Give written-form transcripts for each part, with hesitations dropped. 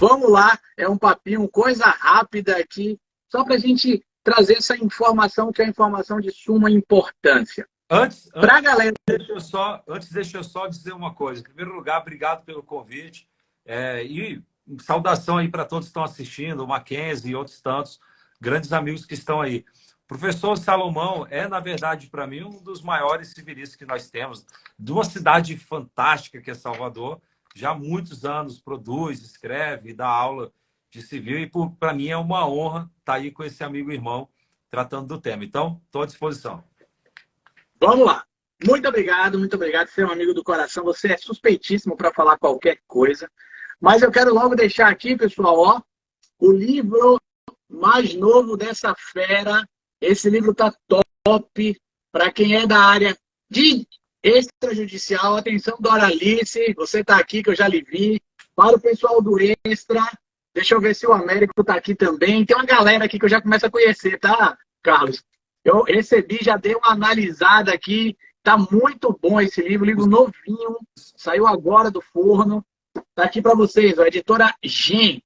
vamos lá, é um papinho, coisa rápida aqui, só para a gente trazer essa informação, que é informação de suma importância. Para a galera... Deixa eu só dizer uma coisa. Em primeiro lugar, obrigado pelo convite. E saudação aí para todos que estão assistindo, o Mackenzie e outros tantos grandes amigos que estão aí. O professor Salomão é, na verdade, para mim, um dos maiores civilistas que nós temos, de uma cidade fantástica que é Salvador. Já há muitos anos produz, escreve, dá aula de civil e, para mim, é uma honra estar aí com esse amigo e irmão tratando do tema. Então, estou à disposição. Vamos lá. Muito obrigado, você é um amigo do coração, você é suspeitíssimo para falar qualquer coisa. Mas eu quero logo deixar aqui, pessoal, ó, o livro mais novo dessa fera. Esse livro tá top para quem é da área de extrajudicial. Atenção, Doralice, você tá aqui que eu já lhe vi. Para o pessoal do Extra, deixa eu ver se o Américo tá aqui também. Tem uma galera aqui que eu já começo a conhecer, tá, Carlos? Eu recebi, já dei uma analisada aqui. Tá muito bom esse livro novinho. Saiu agora do forno. Tá aqui para vocês, a editora Gen.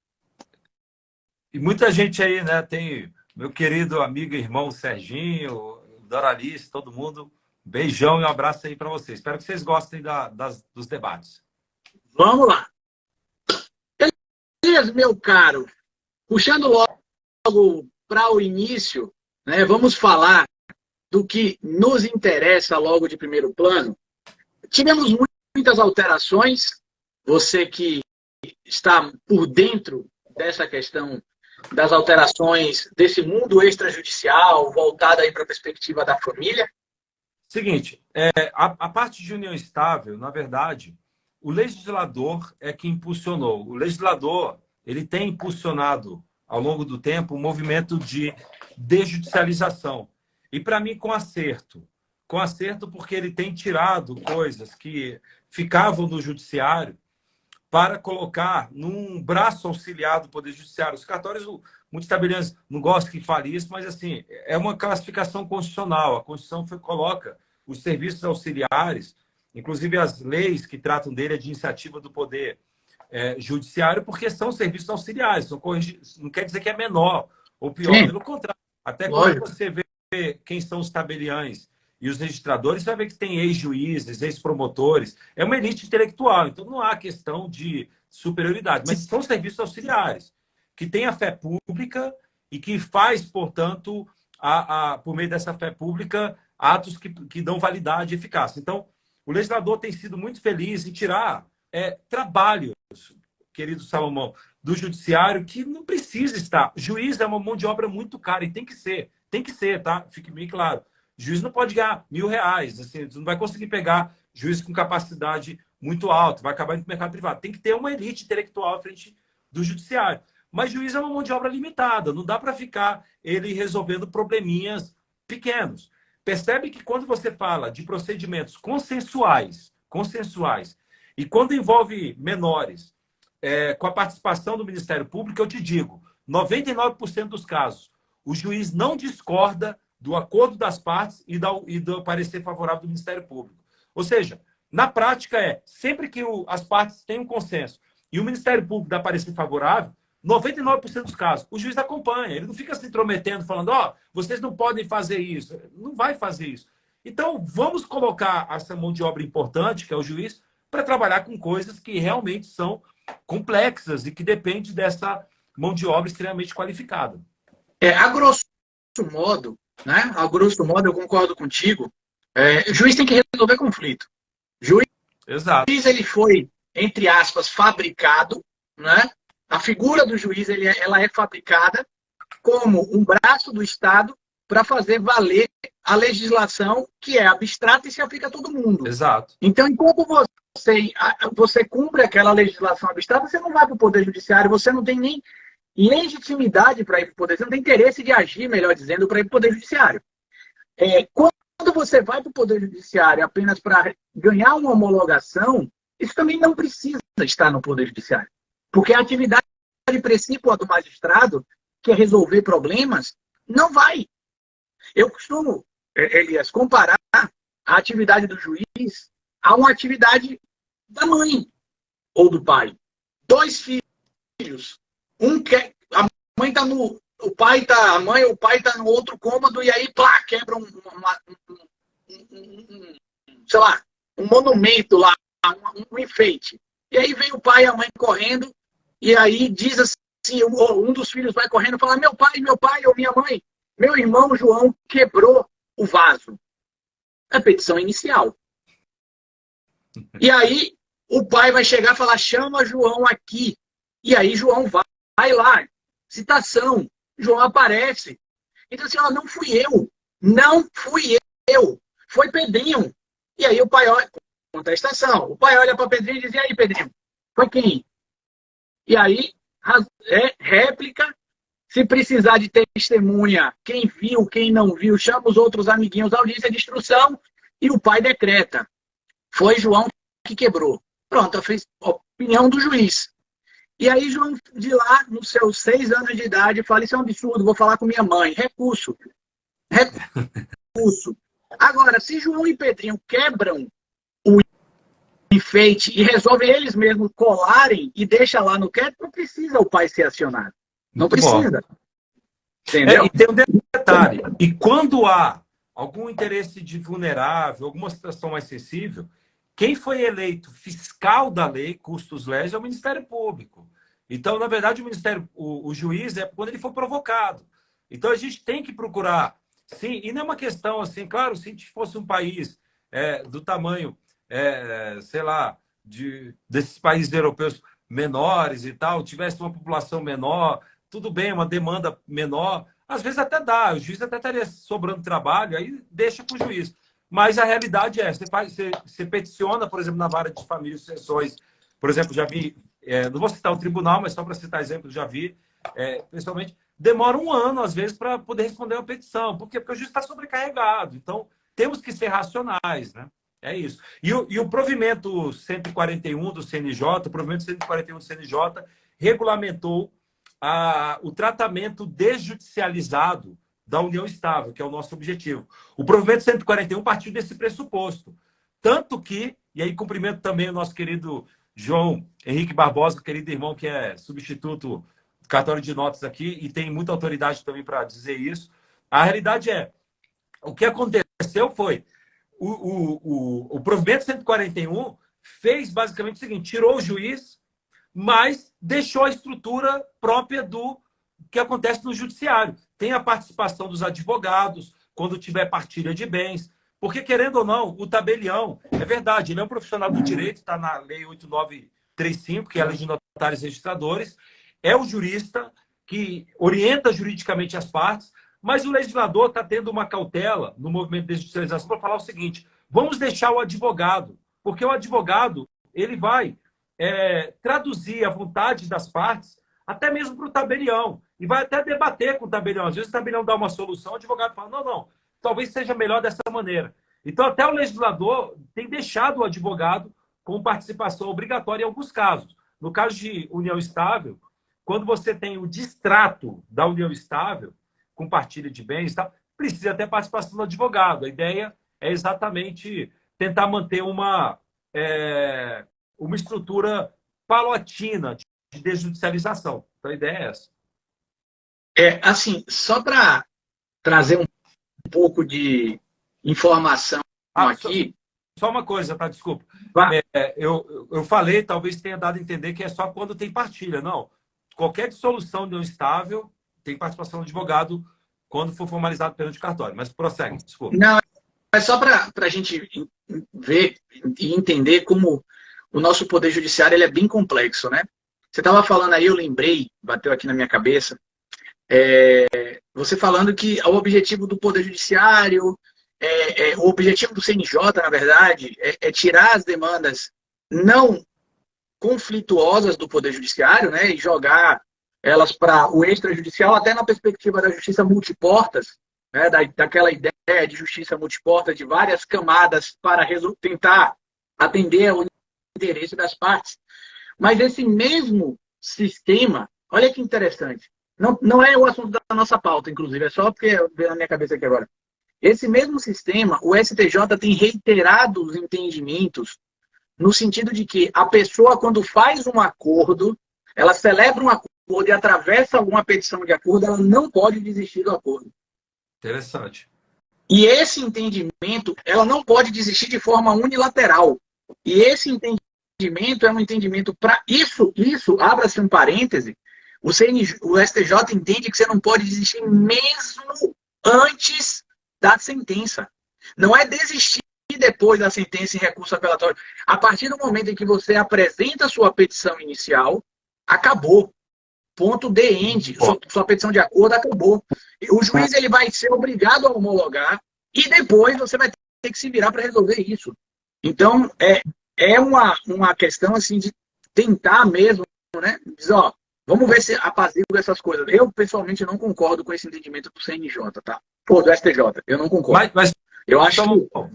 E muita gente aí, né? Tem meu querido amigo e irmão Serginho, Doralice, todo mundo. Beijão e um abraço aí para vocês. Espero que vocês gostem dos debates. Vamos lá. Beleza, meu caro. Puxando logo para o início, né, vamos falar do que nos interessa logo de primeiro plano. Tivemos muitas alterações. Você que está por dentro dessa questão das alterações desse mundo extrajudicial, voltada aí para a perspectiva da família? Seguinte, a parte de união estável, na verdade, o legislador é que impulsionou. O legislador ele tem impulsionado, ao longo do tempo, um movimento de desjudicialização. E, para mim, com acerto. Com acerto porque ele tem tirado coisas que ficavam no judiciário para colocar num braço auxiliar do Poder Judiciário. Os cartórios, muitos tabeliões não gostam que fale isso, mas assim, é uma classificação constitucional. A Constituição coloca os serviços auxiliares, inclusive as leis que tratam dele é de iniciativa do Poder Judiciário, porque são serviços auxiliares. Não quer dizer que é menor ou pior, Sim, pelo contrário. Até lógico. quando você vê quem são os tabeliães e os registradores, você vai ver que tem ex-juízes, ex-promotores. É uma elite intelectual, então não há questão de superioridade. Mas são serviços auxiliares, que têm a fé pública e que faz, portanto, por meio dessa fé pública, atos que dão validade e eficácia. Então, o legislador tem sido muito feliz em tirar trabalhos, querido Salomão, do judiciário que não precisa estar. Juiz é uma mão de obra muito cara e tem que ser, tá? Fique bem claro. Juiz não pode ganhar R$1.000, assim, você não vai conseguir pegar juiz com capacidade muito alta, vai acabar no mercado privado. Tem que ter uma elite intelectual à frente do judiciário. Mas juiz é uma mão de obra limitada, não dá para ficar ele resolvendo probleminhas pequenos. Percebe que quando você fala de procedimentos consensuais, e quando envolve menores, com a participação do Ministério Público, eu te digo, 99% dos casos, o juiz não discorda do acordo das partes e do parecer favorável do Ministério Público. Ou seja, na prática sempre que as partes têm um consenso e o Ministério Público dá parecer favorável, 99% dos casos, o juiz acompanha. Ele não fica se intrometendo, falando, vocês não podem fazer isso. Não vai fazer isso. Então, vamos colocar essa mão de obra importante, que é o juiz, para trabalhar com coisas que realmente são complexas e que dependem dessa mão de obra extremamente qualificada. A grosso modo, né? A grosso modo, eu concordo contigo. O juiz tem que resolver conflito. Juiz, exato, ele foi, entre aspas, fabricado, né? A figura do juiz ela é fabricada como um braço do Estado para fazer valer a legislação que é abstrata e se aplica a todo mundo. Exato. Então, enquanto você cumpre aquela legislação abstrata, você não vai para o Poder Judiciário, você não tem nem legitimidade para ir para o Poder, você não tem interesse de agir, melhor dizendo, para ir para o Poder Judiciário. Quando você vai para o Poder Judiciário apenas para ganhar uma homologação, isso também não precisa estar no Poder Judiciário. Porque a atividade precípua do magistrado, que é resolver problemas, não vai. Eu costumo, Elias, comparar a atividade do juiz a uma atividade da mãe ou do pai. 2 filhos filhos. Um quer, a mãe tá no, o pai tá, a mãe ou o pai tá no outro cômodo e aí, plá, quebra sei lá, um monumento lá, um enfeite. E aí vem o pai e a mãe correndo e aí diz assim, um dos filhos vai correndo e fala, meu pai ou minha mãe, meu irmão João quebrou o vaso. É a petição inicial. E aí o pai vai chegar e falar, chama João aqui. E aí João vai lá. Citação. João aparece. Então assim, ó, não fui eu. Não fui eu. Foi Pedrinho. E aí o pai olha, contestação. O pai olha para Pedrinho e diz, e aí, Pedrinho? Foi quem? E aí, réplica. Se precisar de testemunha, quem viu, quem não viu, chama os outros amiguinhos, audiência de instrução, e o pai decreta. Foi João que quebrou. Pronto, fez a opinião do juiz. E aí João, de lá, nos seus 6 anos de idade, fala, isso é um absurdo, vou falar com minha mãe. Recurso. Recurso. Agora, se João e Pedrinho quebram o enfeite e resolvem eles mesmos colarem e deixam lá no quieto, não precisa o pai ser acionado. Não precisa. Entendeu? E tem um detalhe. E quando há algum interesse de vulnerável, alguma situação mais sensível, quem foi eleito fiscal da lei, custos legis, é o Ministério Público. Então, na verdade, o juiz é quando ele for provocado. Então, a gente tem que procurar. Sim, e não é uma questão assim, claro, se a gente fosse um país do tamanho, sei lá, desses países europeus menores e tal, tivesse uma população menor, tudo bem, uma demanda menor, às vezes até dá, o juiz até estaria sobrando trabalho, aí deixa para o juiz. Mas a realidade é, você peticiona, por exemplo, na vara de família e sucessões, por exemplo, já vi, não vou citar o tribunal, mas só para citar exemplos, já vi, principalmente, demora 1 ano, às vezes, para poder responder uma petição. Por quê? Porque o juiz está sobrecarregado. Então, temos que ser racionais, né? É isso. E o provimento 141 do CNJ, o provimento 141 do CNJ regulamentou o tratamento desjudicializado da união estável, que é o nosso objetivo. O provimento 141 partiu desse pressuposto. Tanto que, e aí cumprimento também o nosso querido João Henrique Barbosa, querido irmão, que é substituto do cartório de notas aqui, e tem muita autoridade também para dizer isso. A realidade é, o que aconteceu foi, o provimento 141 fez basicamente o seguinte, tirou o juiz, mas deixou a estrutura própria do que acontece no judiciário. Tem a participação dos advogados, quando tiver partilha de bens, porque, querendo ou não, o tabelião, é verdade, ele é um profissional do direito, está na Lei 8935, que é a Lei de Notários e Registradores, é o jurista que orienta juridicamente as partes, mas o legislador está tendo uma cautela no movimento de desjudicialização para falar o seguinte, vamos deixar o advogado, porque o advogado ele vai traduzir a vontade das partes até mesmo para o tabelião, e vai até debater com o tabelião. Às vezes o tabelião dá uma solução, o advogado fala, não, talvez seja melhor dessa maneira. Então, até o legislador tem deixado o advogado com participação obrigatória em alguns casos. No caso de união estável, quando você tem o distrato da união estável, com partilha de bens, tá, precisa ter participação do advogado. A ideia é exatamente tentar manter uma estrutura palatina de desjudicialização. Então, a ideia é essa. Assim, só para trazer um pouco de informação aqui. Só uma coisa, tá? Desculpa. Eu falei, talvez tenha dado a entender que é só quando tem partilha. Não. Qualquer dissolução de um estável tem participação do advogado quando for formalizado perante o cartório. Mas prossegue, desculpa. Não, é só para a gente ver e entender como o nosso Poder Judiciário ele é bem complexo, né? Você estava falando aí, eu lembrei, bateu aqui na minha cabeça, você falando que o objetivo do Poder Judiciário, o objetivo do CNJ, na verdade, é tirar as demandas não conflituosas do Poder Judiciário, né, e jogar elas para o extrajudicial, até na perspectiva da justiça multiportas, né, daquela ideia de justiça multiportas, de várias camadas para tentar atender ao interesse das partes. Mas esse mesmo sistema, olha que interessante, não é o assunto da nossa pauta, inclusive, é só porque veio na minha cabeça aqui agora. Esse mesmo sistema, o STJ tem reiterado os entendimentos no sentido de que a pessoa, quando faz um acordo, ela celebra um acordo e atravessa alguma petição de acordo, ela não pode desistir do acordo. Interessante. E esse entendimento, ela não pode desistir de forma unilateral. E esse entendimento é um entendimento para isso, abra-se um parêntese, o STJ entende que você não pode desistir mesmo antes da sentença. Não é desistir depois da sentença em recurso apelatório. A partir do momento em que você apresenta a sua petição inicial, acabou. Ponto de end. Sua petição de acordo acabou. O juiz ele vai ser obrigado a homologar e depois você vai ter que se virar para resolver isso. Então, é uma questão assim de tentar mesmo, né? Dizer, ó, vamos ver se apazigua essas coisas. Eu, pessoalmente, não concordo com esse entendimento do CNJ, tá? Pô, do STJ. Eu não concordo. Mas eu acho então,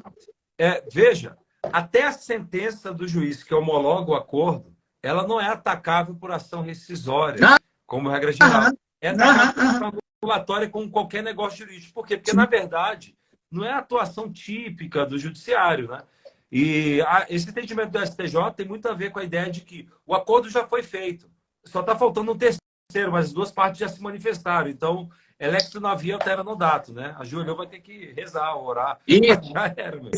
veja, até a sentença do juiz que homologa o acordo, ela não é atacável por ação rescisória, como regra geral. É atacável regulatória como qualquer negócio jurídico. Por quê? Porque, na verdade, não é a atuação típica do judiciário, né? E esse entendimento do STJ tem muito a ver com a ideia de que o acordo já foi feito. Só está faltando um terceiro, mas as duas partes já se manifestaram. Então, electro navia altera no dato, né? A Júlia vai ter que rezar, orar. Já era, meu.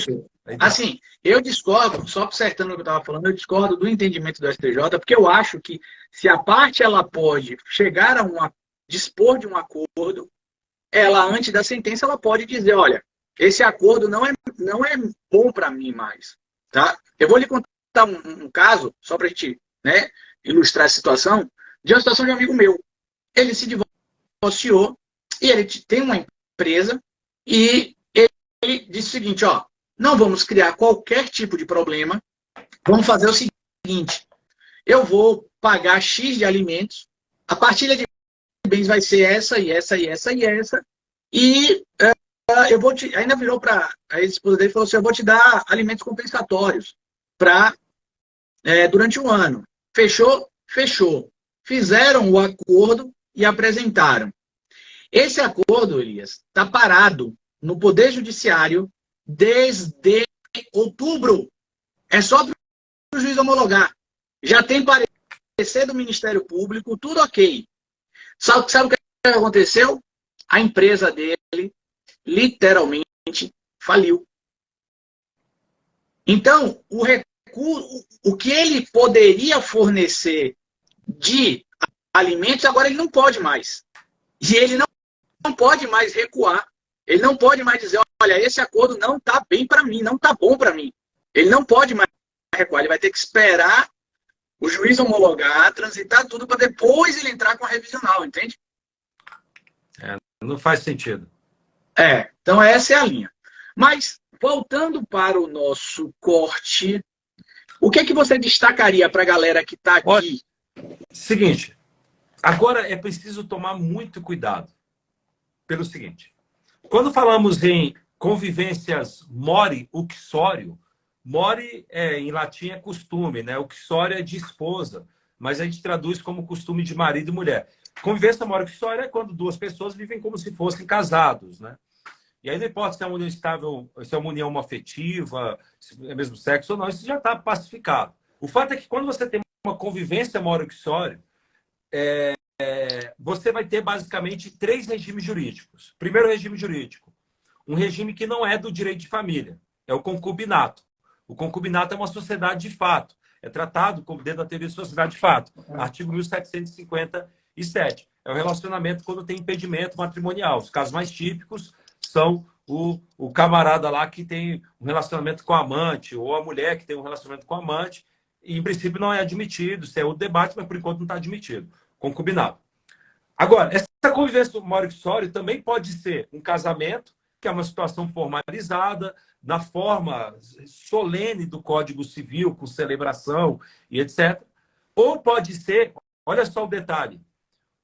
Assim, eu discordo, só acertando o que eu estava falando, eu discordo do entendimento do STJ, porque eu acho que se a parte ela pode chegar a dispor de um acordo, ela, antes da sentença, ela pode dizer, olha, esse acordo não é bom para mim mais. Tá? Eu vou lhe contar um caso, só para a gente, né, ilustrar a situação, de uma situação de um amigo meu. Ele se divorciou e ele tem uma empresa e ele disse o seguinte, ó, não vamos criar qualquer tipo de problema, vamos fazer o seguinte, eu vou pagar X de alimentos, a partilha de bens vai ser essa e essa e essa e essa, e eu vou te... Ainda virou para a esposa dele e falou assim, eu vou te dar alimentos compensatórios durante um ano. Fechou? Fechou. Fizeram o acordo e apresentaram. Esse acordo, Elias, está parado no Poder Judiciário desde outubro. É só para o juiz homologar. Já tem parecer do Ministério Público, tudo ok. Sabe o que aconteceu? A empresa dele literalmente faliu. Então, o que ele poderia fornecer de alimentos, agora ele não pode mais. E ele não pode mais recuar. Ele não pode mais dizer, olha, esse acordo não está bem para mim, não está bom para mim. Ele não pode mais recuar. Ele vai ter que esperar o juiz homologar, transitar tudo para depois ele entrar com a revisional, entende? Não faz sentido. Então essa é a linha. Mas, voltando para o nosso corte, o que é que você destacaria para a galera que está aqui? Olha, seguinte, agora é preciso tomar muito cuidado. Pelo seguinte, quando falamos em convivências mori uxório, mori em latim é costume, né? Uxório é de esposa, mas a gente traduz como costume de marido e mulher. Convivência mori uxório é quando duas pessoas vivem como se fossem casados, né? E aí não importa se é uma união estável, se é uma união afetiva, se é mesmo sexo ou não, isso já está pacificado. O fato é que quando você tem uma convivência mori uxório, você vai ter basicamente 3 regimes jurídicos. Primeiro regime jurídico, um regime que não é do direito de família, é o concubinato. O concubinato é uma sociedade de fato, é tratado como dentro da teoria de sociedade de fato, artigo 1757. É o relacionamento quando tem impedimento matrimonial. Os casos mais típicos são o camarada lá que tem um relacionamento com a amante, ou a mulher que tem um relacionamento com a amante, e em princípio não é admitido, isso é o debate, mas por enquanto não está admitido. Concubinato. Agora, essa convivência mori uxório também pode ser um casamento, que é uma situação formalizada, na forma solene do Código Civil, com celebração e etc. Ou pode ser, olha só o detalhe,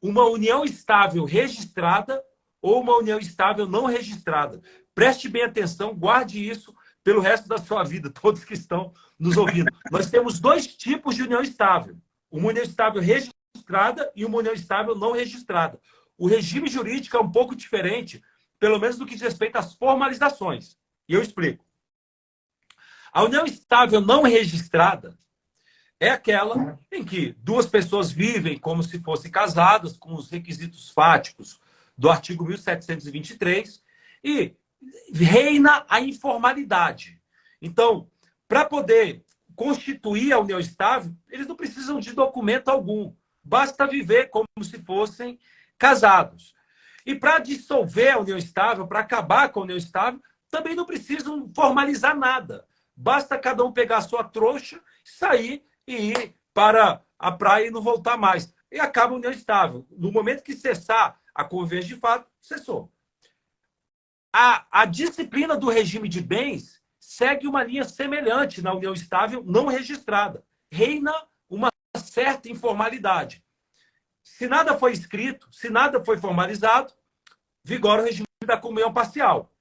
uma união estável registrada ou uma união estável não registrada. Preste bem atenção, guarde isso pelo resto da sua vida, todos que estão nos ouvindo. Nós temos 2 tipos de união estável. Uma união estável registrada e uma união estável não registrada. O regime jurídico é um pouco diferente, pelo menos no que diz respeito às formalizações. E eu explico. A união estável não registrada é aquela em que duas pessoas vivem como se fossem casadas, com os requisitos fáticos do artigo 1723, e reina a informalidade. Então, para poder constituir a união estável, eles não precisam de documento algum. Basta viver como se fossem casados. E para dissolver a união estável, para acabar com a união estável, também não precisam formalizar nada. Basta cada um pegar a sua trouxa, sair e ir para a praia e não voltar mais. E acaba a união estável. No momento que cessar a convivência de fato, cessou. A disciplina do regime de bens segue uma linha semelhante na união estável não registrada. Reina uma certa informalidade. Se nada foi escrito, se nada foi formalizado, vigora o regime da comunhão parcial.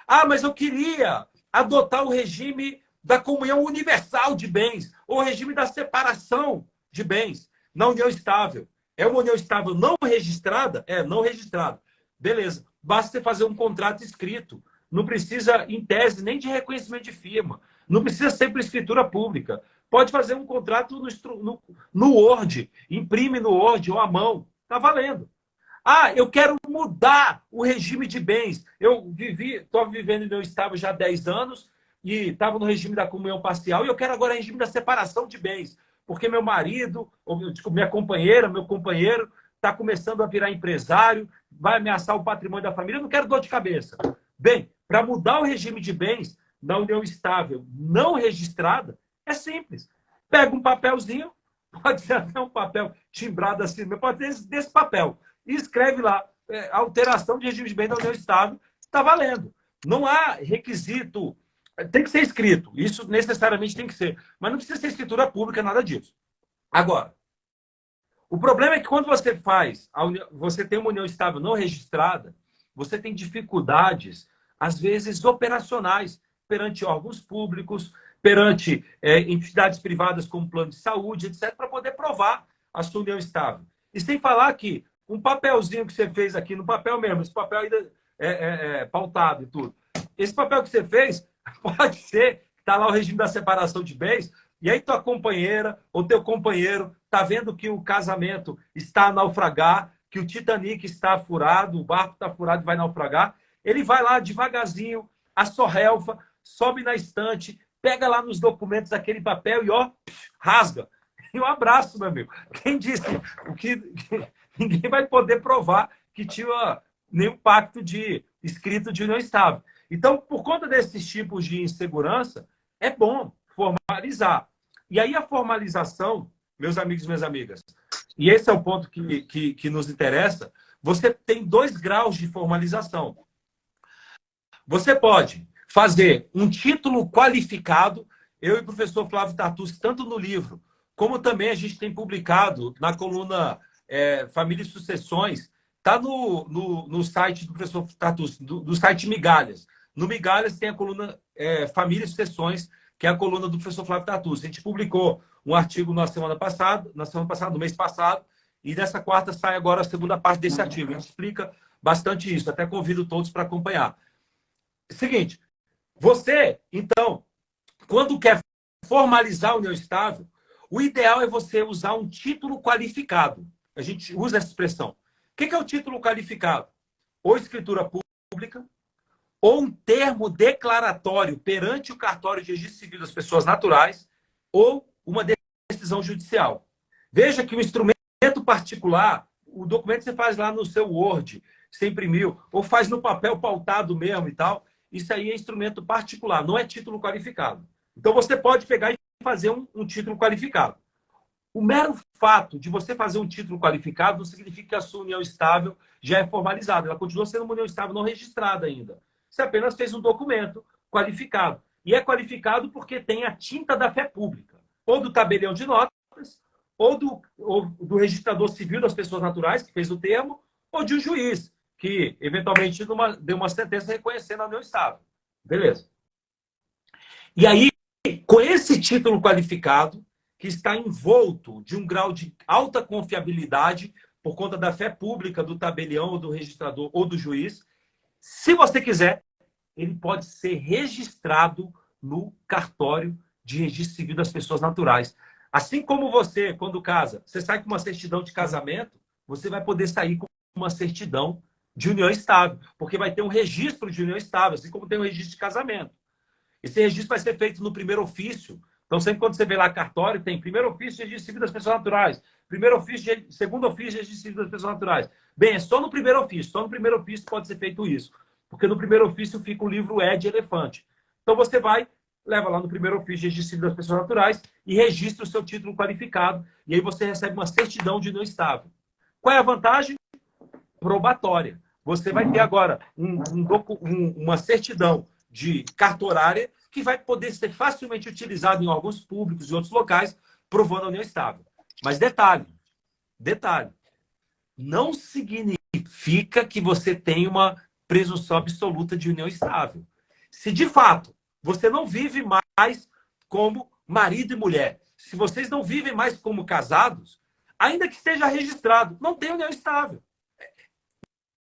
Ah, mas eu queria adotar o regime da comunhão universal de bens, ou o regime da separação de bens na união estável. É uma união estável não registrada? É, não registrada. Beleza. Basta você fazer um contrato escrito. Não precisa, em tese, nem de reconhecimento de firma. Não precisa ser por escritura pública. Pode fazer um contrato no Word. Imprime no Word ou à mão. Está valendo. Ah, eu quero mudar o regime de bens. Eu estou vivendo em união estável já há 10 anos e estava no regime da comunhão parcial e eu quero agora o regime da separação de bens. Porque meu marido, ou minha companheira, meu companheiro está começando a virar empresário, vai ameaçar o patrimônio da família, eu não quero dor de cabeça. Bem, para mudar o regime de bens na união estável não registrada, é simples. Pega um papelzinho, pode ser até um papel timbrado assim, mas pode ter desse papel, e escreve lá, alteração de regime de bens da união estável, está valendo. Não há requisito, tem que ser escrito, isso necessariamente tem que ser, mas não precisa ser escritura pública, nada disso. Agora, o problema é que quando você você tem uma união estável não registrada, você tem dificuldades, às vezes, operacionais, perante órgãos públicos, perante entidades privadas como plano de saúde, etc., para poder provar a sua união estável. E sem falar que um papelzinho que você fez aqui, no papel mesmo, esse papel ainda é pautado e tudo. Esse papel que você fez, pode ser que está lá o regime da separação de bens, e aí tua companheira ou teu companheiro está vendo que o casamento está a naufragar, que o Titanic está furado, o barco está furado e vai naufragar. Ele vai lá devagarzinho, a sorrelfa, sobe na estante, pega lá nos documentos aquele papel e ó, rasga. E um abraço, meu amigo. Quem disse que ninguém vai poder provar que tinha nenhum pacto de escrito de união estável. Então, por conta desses tipos de insegurança, é bom formalizar. E aí a formalização, meus amigos e minhas amigas, e esse é o ponto que nos interessa, você tem 2 graus de formalização. Você pode fazer um título qualificado, eu e o professor Flávio Tartucci, tanto no livro, como também a gente tem publicado na coluna Família e Sucessões, está no site do professor Tartucci, do site Migalhas. No Migalhas tem a coluna Família e Sucessões, que é a coluna do professor Flávio Tartucci. A gente publicou um artigo na semana passada, no mês passado, e nessa quarta sai agora a segunda parte desse artigo. A gente explica bastante isso, até convido todos para acompanhar. Seguinte, você, então, quando quer formalizar a união estável, o ideal é você usar um título qualificado. A gente usa essa expressão. O que é o título qualificado? Ou escritura pública, ou um termo declaratório perante o cartório de registro civil das pessoas naturais, ou uma decisão judicial. Veja que o instrumento particular, o documento você faz lá no seu Word, você imprimiu, ou faz no papel pautado mesmo e tal, isso aí é instrumento particular, não é título qualificado. Então você pode pegar e fazer um título qualificado. O mero fato de você fazer um título qualificado não significa que a sua união estável já é formalizada. Ela continua sendo uma união estável não registrada ainda. Você apenas fez um documento qualificado. E é qualificado porque tem a tinta da fé pública, ou do tabelião de notas, ou do registrador civil das pessoas naturais, que fez o termo, ou de um juiz, que eventualmente deu uma sentença reconhecendo a união estável. Beleza. E aí, com esse título qualificado, que está envolto de um grau de alta confiabilidade por conta da fé pública do tabelião, ou do registrador, ou do juiz, se você quiser, ele pode ser registrado no cartório de registro civil das pessoas naturais. Assim como você, quando casa, você sai com uma certidão de casamento, você vai poder sair com uma certidão de união estável, porque vai ter um registro de união estável, assim como tem um registro de casamento. Esse registro vai ser feito no primeiro ofício. Então, sempre quando você vê lá cartório, tem primeiro ofício de registro civil das pessoas naturais, primeiro ofício, segundo ofício de registro civil das pessoas naturais. Bem, é só no primeiro ofício. Só no primeiro ofício pode ser feito isso. Porque no primeiro ofício fica o livro E de elefante. Então, você vai, leva lá no primeiro ofício de registro civil das pessoas naturais e registra o seu título qualificado. E aí você recebe uma certidão de união estável. Qual é a vantagem? Probatória. Você vai ter agora uma certidão de cartorária que vai poder ser facilmente utilizado em órgãos públicos e outros locais, provando a união estável. Mas detalhe, não significa que você tem uma presunção absoluta de união estável. Se de fato você não vive mais como marido e mulher, se vocês não vivem mais como casados, ainda que esteja registrado, não tem união estável.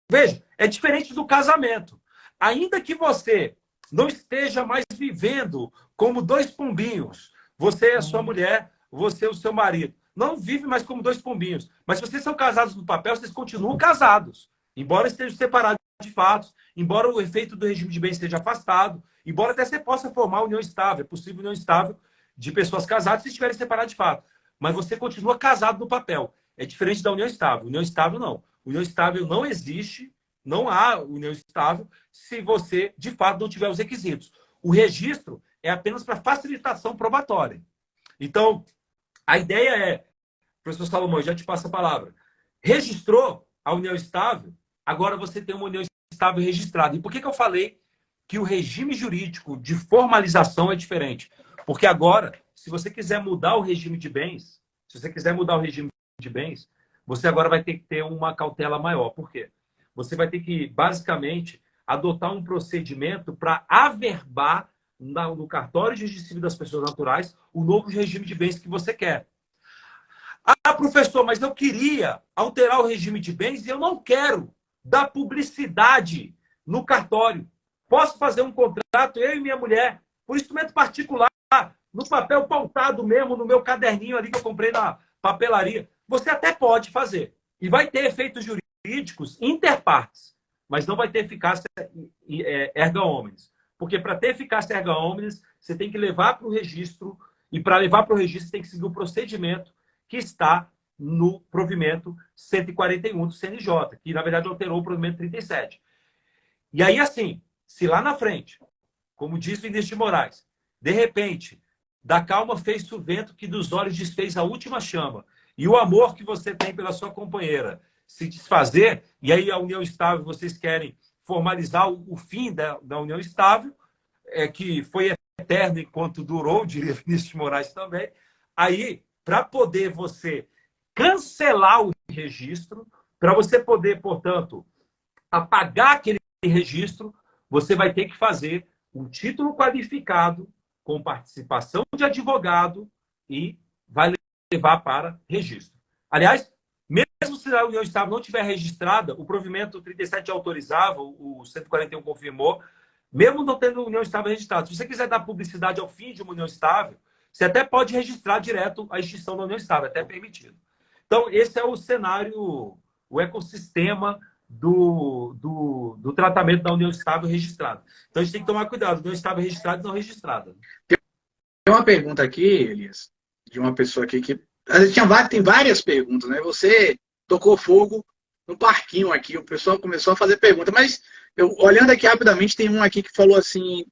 Veja, é diferente do casamento. Ainda que você não esteja mais vivendo como dois pombinhos, você é a sua mulher, você é o seu marido. Não vive mais como dois pombinhos. Mas se vocês são casados no papel, vocês continuam casados. Embora estejam separados de fatos, embora o efeito do regime de bens esteja afastado, embora até você possa formar união estável, é possível união estável de pessoas casadas se estiverem separadas de fato. Mas você continua casado no papel. É diferente da união estável. União estável, não. União estável não existe, não há união estável, se você, de fato, não tiver os requisitos. O registro é apenas para facilitação probatória. Então, a ideia é, professor Salomão, já te passo a palavra, registrou a união estável, agora você tem uma união estável registrada. E por que eu falei que o regime jurídico de formalização é diferente? Porque agora, se você quiser mudar o regime de bens, você agora vai ter que ter uma cautela maior. Por quê? Você vai ter que, basicamente, adotar um procedimento para averbar no cartório de registro civil das pessoas naturais o novo regime de bens que você quer. Ah, professor, mas eu queria alterar o regime de bens e eu não quero dar publicidade no cartório. Posso fazer um contrato, eu e minha mulher, por instrumento particular, no papel pautado mesmo, no meu caderninho ali que eu comprei na papelaria. Você até pode fazer. E vai ter efeitos jurídicos interpartes, mas não vai ter eficácia erga omnes. Porque para ter eficácia erga omnes, você tem que levar para o registro, e para levar para o registro, você tem que seguir o procedimento que está no provimento 141 do CNJ, que, na verdade, alterou o provimento 37. E aí, assim, se lá na frente, como diz Vinícius de Moraes, de repente, da calma fez-se o vento que dos olhos desfez a última chama, e o amor que você tem pela sua companheira se desfazer, e aí a união estável, vocês querem formalizar o fim da união estável, que foi eterno enquanto durou, diria Vinícius de Moraes também, aí, para poder você cancelar o registro, para você poder, portanto, apagar aquele registro, você vai ter que fazer um título qualificado com participação de advogado e vai levar para registro. Aliás, mesmo se a união estável não estiver registrada, o provimento 37 autorizava, o 141 confirmou, mesmo não tendo união estável registrada. Se você quiser dar publicidade ao fim de uma união estável, você até pode registrar direto a extinção da união estável, até permitido. Então, esse é o cenário, o ecossistema do tratamento da união estável registrada. Então, a gente tem que tomar cuidado, união estável registrada e não registrada. Tem uma pergunta aqui, Elias, de uma pessoa aqui que... tem várias perguntas, né? Você tocou fogo no parquinho aqui, o pessoal começou a fazer pergunta, mas olhando aqui rapidamente, tem um aqui que falou assim,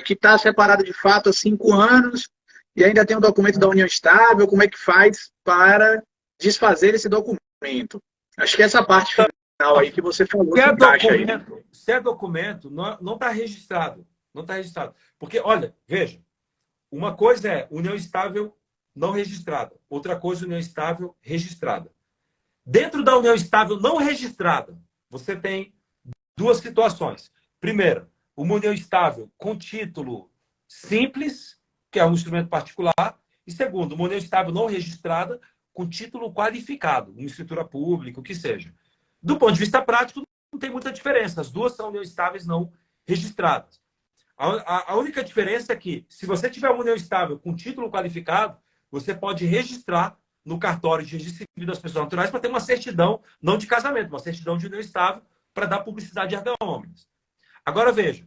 que está separado de fato há 5 anos e ainda tem um documento da união estável, como é que faz para desfazer esse documento? Acho que essa parte final aí que você falou se é documento, não está registrado. Não está registrado. Porque, olha, veja, uma coisa é união estável não registrada. Outra coisa, união estável registrada. Dentro da união estável não registrada, você tem duas situações. Primeira, uma união estável com título simples, que é um instrumento particular. E segundo, uma união estável não registrada com título qualificado, uma escritura pública, o que seja. Do ponto de vista prático, não tem muita diferença. As duas são uniões estáveis não registradas. A única diferença é que, se você tiver uma união estável com título qualificado, você pode registrar no cartório de registro civil das pessoas naturais para ter uma certidão, não de casamento, uma certidão de união estável para dar publicidade erga omnes. Agora veja,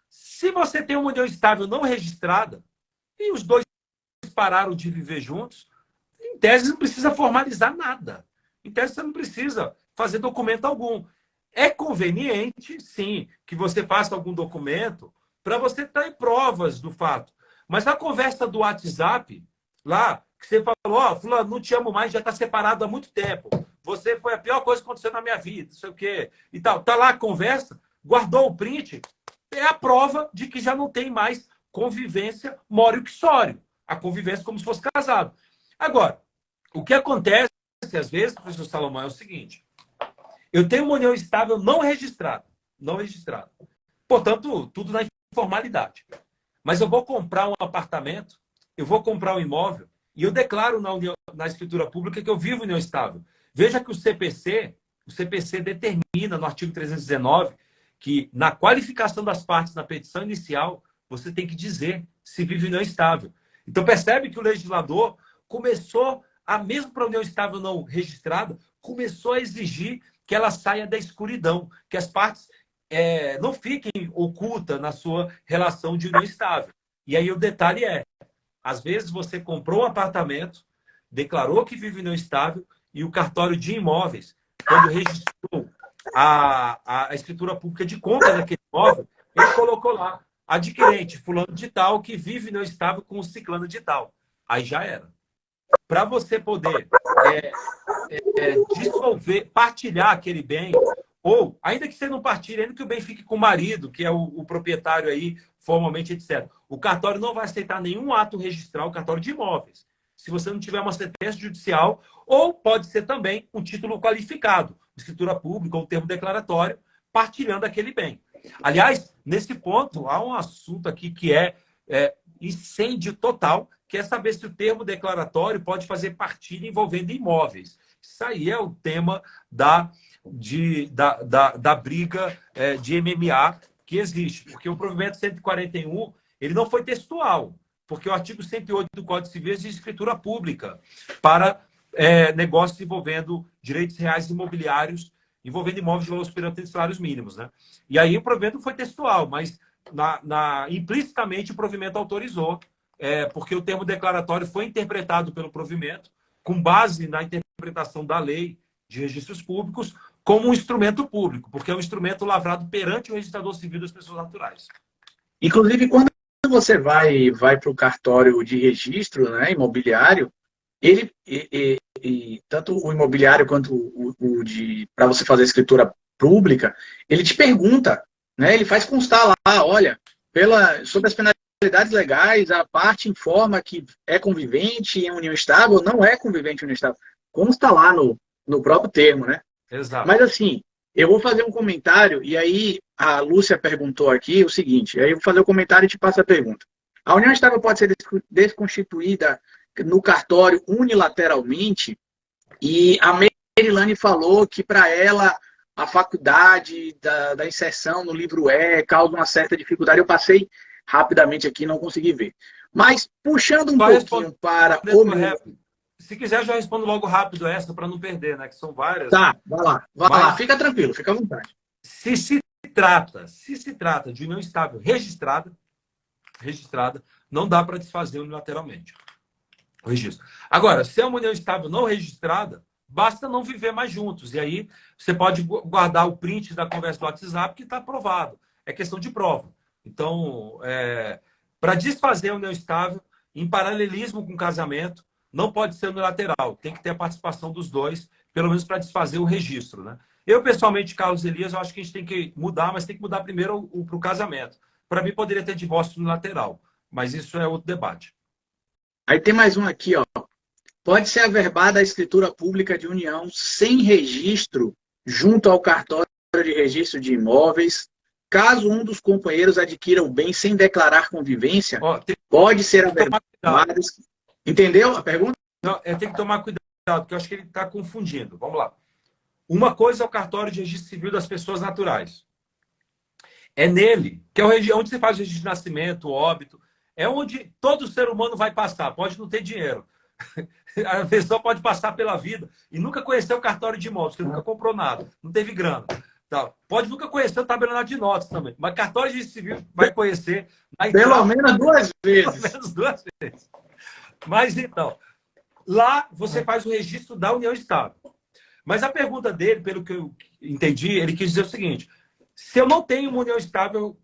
se você tem uma união estável não registrada e os dois pararam de viver juntos, em tese não precisa formalizar nada. Em tese você não precisa fazer documento algum. É conveniente, sim, que você faça algum documento para você ter provas do fato. Mas a conversa do WhatsApp, lá, que você falou, ó, fulano, não te amo mais, já está separado há muito tempo. Você foi a pior coisa que aconteceu na minha vida, não sei o quê. E tal. Tá lá a conversa, guardou o print, é a prova de que já não tem mais convivência móreo uxório. A convivência como se fosse casado. Agora, o que acontece, às vezes, professor Salomão, é o seguinte. Eu tenho uma união estável não registrada. Não registrada. Portanto, tudo na informalidade. Mas eu vou comprar um apartamento, eu vou comprar um imóvel, e eu declaro na escritura pública que eu vivo em união estável. Veja que o CPC determina, no artigo 319, que na qualificação das partes na petição inicial, você tem que dizer se vive em união estável. Então, percebe que o legislador começou, mesmo para a união estável não registrada, começou a exigir que ela saia da escuridão, que as partes não fiquem ocultas na sua relação de união estável. E aí o detalhe às vezes você comprou um apartamento, declarou que vive em união estável, e o cartório de imóveis, quando registrou a escritura pública de compra daquele imóvel, ele colocou lá, adquirente, fulano de tal, que vive em união estável com o ciclano de tal. Aí já era. Para você poder dissolver, partilhar aquele bem, ou, ainda que você não partilhe, ainda que o bem fique com o marido, que é o proprietário aí, formalmente, etc. O cartório não vai aceitar nenhum ato registral, o cartório de imóveis, se você não tiver uma sentença judicial, ou pode ser também um título qualificado, escritura pública ou termo declaratório, partilhando aquele bem. Aliás, nesse ponto, há um assunto aqui que é incêndio total, que é saber se o termo declaratório pode fazer partilha envolvendo imóveis. Isso aí é o tema da briga de MMA que existe. Porque o provimento 141 ele não foi textual, porque o artigo 108 do Código Civil exige escritura pública para negócios envolvendo direitos reais imobiliários, envolvendo imóveis de valor superior a 30 salários mínimos. Né? E aí o provimento foi textual, mas implicitamente o provimento autorizou, porque o termo declaratório foi interpretado pelo provimento com base na interpretação da lei de registros públicos como um instrumento público, porque é um instrumento lavrado perante o registrador civil das pessoas naturais. Inclusive, quando você vai para o cartório de registro, né, imobiliário, ele tanto o imobiliário quanto o de para você fazer a escritura pública, ele te pergunta, né, ele faz constar lá, olha, sobre as penalidades legais, a parte informa que é convivente em união estável, não é convivente em união estável. Consta lá no próprio termo, né? Exato. Mas assim, eu vou fazer um comentário, e aí a Lúcia perguntou aqui o seguinte, aí eu vou fazer o comentário e te passo a pergunta. A união estável pode ser desconstituída no cartório unilateralmente, e a Merilane falou que para ela a faculdade da inserção no livro causa uma certa dificuldade. Eu passei rapidamente aqui, não consegui ver. Mas puxando um pouquinho para o... Se quiser, já respondo logo rápido essa, para não perder, né? Que são várias. Tá, vai lá. Fica tranquilo, fica à vontade. Se se trata de união estável registrada, não dá para desfazer unilateralmente o registro. Agora, se é uma união estável não registrada, basta não viver mais juntos. E aí você pode guardar o print da conversa do WhatsApp que está aprovado. É questão de prova. Então, para desfazer a união estável, em paralelismo com o casamento, não pode ser unilateral. Tem que ter a participação dos dois, pelo menos para desfazer o registro. Né? Eu, pessoalmente, Carlos Elias, eu acho que a gente tem que mudar, mas tem que mudar primeiro para o casamento. Para mim, poderia ter divórcio unilateral, mas isso é outro debate. Aí tem mais um aqui, ó. Pode ser averbada a escritura pública de união sem registro junto ao cartório de registro de imóveis, caso um dos companheiros adquira o bem sem declarar convivência, pode ser averbada. Entendeu a pergunta? Não, tem que tomar cuidado, porque eu acho que ele está confundindo. Vamos lá. Uma coisa é o cartório de registro civil das pessoas naturais. É nele, que é onde você faz o registro de nascimento, óbito, é onde todo ser humano vai passar, pode não ter dinheiro. A pessoa pode passar pela vida e nunca conhecer o cartório de imóveis, porque nunca comprou nada, não teve grana. Tá. Pode nunca conhecer o tabelionato de notas também, mas cartório de civil vai conhecer. Vai Pelo entrar, menos duas pelo vezes. menos 2 vezes. Mas então, lá você faz o registro da união estável. Mas a pergunta dele, pelo que eu entendi, ele quis dizer o seguinte: se eu não tenho uma união estável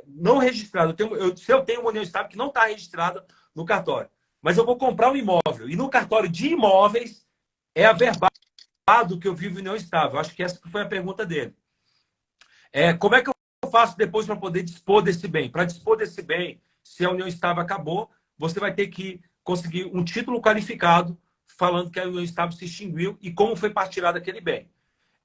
não registrada, se eu tenho uma união estável que não está registrada no cartório, mas eu vou comprar um imóvel, e no cartório de imóveis é averbado que eu vivo em união estável. Acho que essa foi a pergunta dele. Como é que eu faço depois para poder dispor desse bem? Para dispor desse bem, se a união estável acabou, você vai ter que conseguir um título qualificado falando que a união estável se extinguiu e como foi partilhado aquele bem.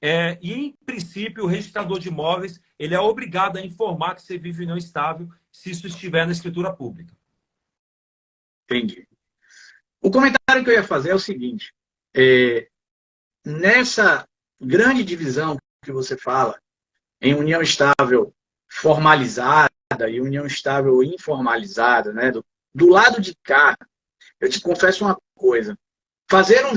E, em princípio, o registrador de imóveis ele é obrigado a informar que você vive em união estável se isso estiver na escritura pública. Entendi. O comentário que eu ia fazer é o seguinte. Nessa grande divisão que você fala, em união estável formalizada e união estável informalizada, né? Do lado de cá, eu te confesso uma coisa. Fazer um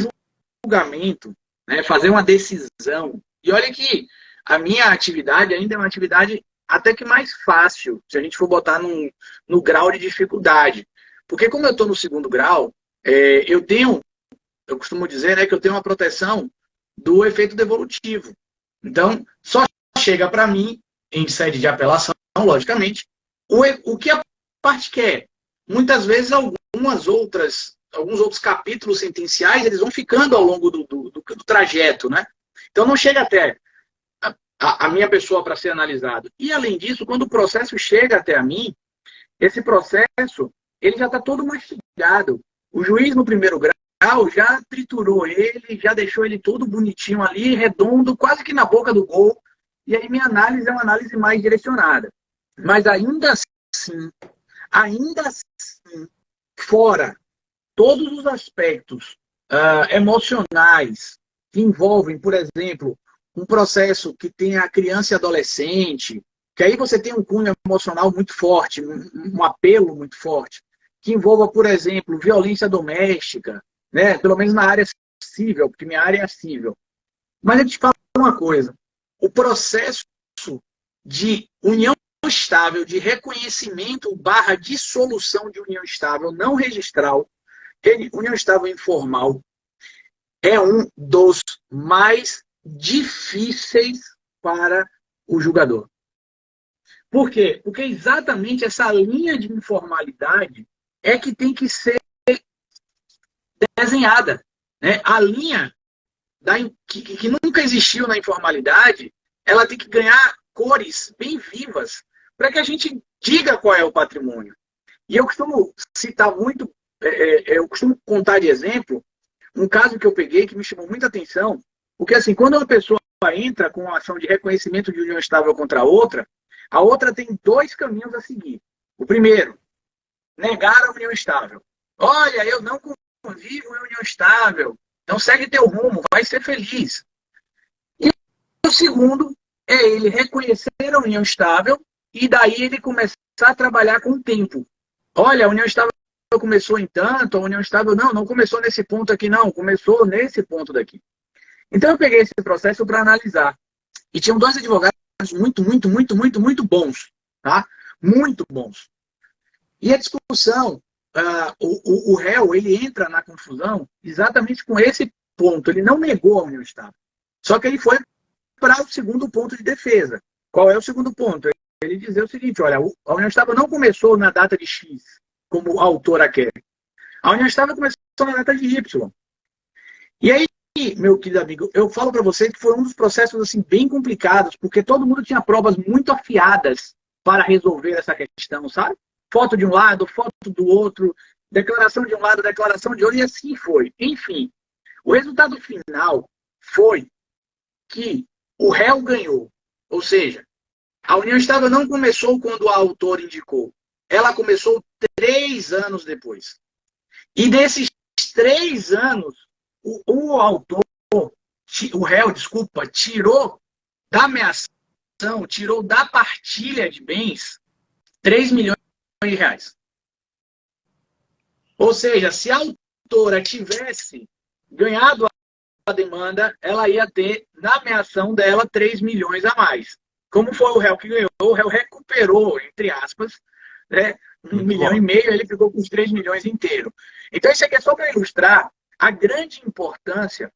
julgamento, né? Fazer uma decisão. E olha que a minha atividade ainda é uma atividade até que mais fácil, se a gente for botar no grau de dificuldade. Porque como eu estou no segundo grau, eu costumo dizer, né, que eu tenho uma proteção do efeito devolutivo. Então, só chega para mim, em sede de apelação, logicamente, o que a parte quer. Muitas vezes, alguns outros capítulos sentenciais, eles vão ficando ao longo do trajeto, né? Então, não chega até a minha pessoa para ser analisado. E, além disso, quando o processo chega até a mim, esse processo ele já está todo mastigado. O juiz, no primeiro grau, já triturou ele, já deixou ele todo bonitinho ali, redondo, quase que na boca do gol. E aí minha análise é uma análise mais direcionada. Mas ainda assim, fora todos os aspectos emocionais que envolvem, por exemplo, um processo que tem a criança e adolescente, que aí você tem um cunho emocional muito forte, um apelo muito forte, que envolva, por exemplo, violência doméstica, né? Pelo menos na área civil, porque minha área é civil. Mas eu te falo uma coisa, o processo de união estável, de reconhecimento / dissolução de união estável não registral, união estável informal, é um dos mais difíceis para o julgador. Por quê? Porque exatamente essa linha de informalidade é que tem que ser desenhada. Né? A linha que nunca existiu na informalidade, ela tem que ganhar cores bem vivas para que a gente diga qual é o patrimônio. E eu costumo citar muito, eu costumo contar de exemplo, um caso que eu peguei que me chamou muita atenção, porque assim, quando uma pessoa entra com uma ação de reconhecimento de união estável contra a outra tem 2 caminhos a seguir. O primeiro, negar a união estável. Olha, eu não convivo em união estável, então segue teu rumo, vai ser feliz. E o segundo é ele reconhecer a união estável e daí ele começar a trabalhar com o tempo. Olha, a união estável começou em tanto, a união estável não começou nesse ponto aqui não, começou nesse ponto daqui. Então eu peguei esse processo para analisar. E tinham 2 advogados muito bons, tá? Muito bons. E a discussão, o réu, ele entra na confusão exatamente com esse ponto. Ele não negou a união estável. Só que ele foi para o segundo ponto de defesa. Qual é o segundo ponto? Ele dizer o seguinte, olha, a união estável não começou na data de X, como a autora quer. A união estável começou na data de Y. E aí, meu querido amigo, eu falo para você que foi um dos processos assim, bem complicados, porque todo mundo tinha provas muito afiadas para resolver essa questão, sabe? Foto de um lado, foto do outro, declaração de um lado, declaração de outro, e assim foi. Enfim, o resultado final foi que o réu ganhou. Ou seja, a união estável não começou quando a autora indicou. Ela começou 3 anos depois. E desses 3 anos, o autor, o réu, desculpa, tirou da ameação, tirou da partilha de bens 3 milhões de reais. Ou seja, se a promotora tivesse ganhado a demanda, ela ia ter, na ameação dela, 3 milhões a mais. Como foi o réu que ganhou, o réu recuperou, entre aspas, né, 1,5 milhão, ele ficou com os 3 milhões inteiro. Então, isso aqui é só para ilustrar a grande importância,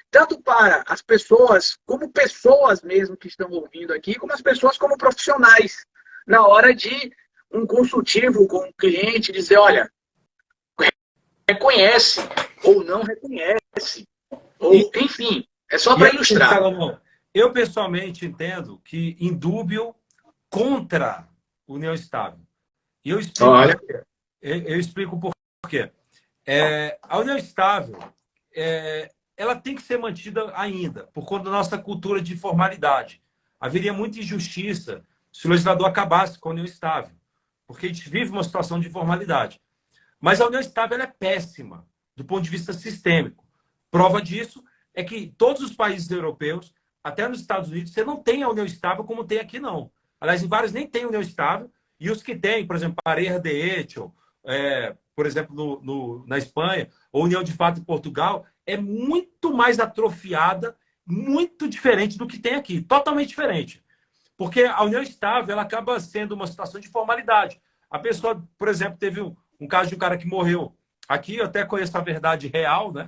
tanto para as pessoas, como pessoas mesmo que estão ouvindo aqui, como as pessoas como profissionais, na hora de um consultivo com o cliente, dizer, olha, reconhece ou não reconhece, ou, enfim, é só para ilustrar. Salomão, eu pessoalmente entendo que indúbio contra união estável. E eu explico, olha, eu explico por quê. A união estável, ela tem que ser mantida ainda, por conta da nossa cultura de formalidade. Haveria muita injustiça se o legislador acabasse com a união estável, porque a gente vive uma situação de formalidade. Mas a união estável é péssima, do ponto de vista sistêmico. Prova disso é que todos os países europeus, até nos Estados Unidos, você não tem a união estável como tem aqui, não. Aliás, em vários nem tem união estável, e os que têm, por exemplo, Pareja de Hecho, por exemplo, na Espanha, ou União de Fato em Portugal, é muito mais atrofiada, muito diferente do que tem aqui, totalmente diferente. Porque a união estável ela acaba sendo uma situação de formalidade. A pessoa, por exemplo, teve um caso de um cara que morreu. Aqui eu até conheço a verdade real, né?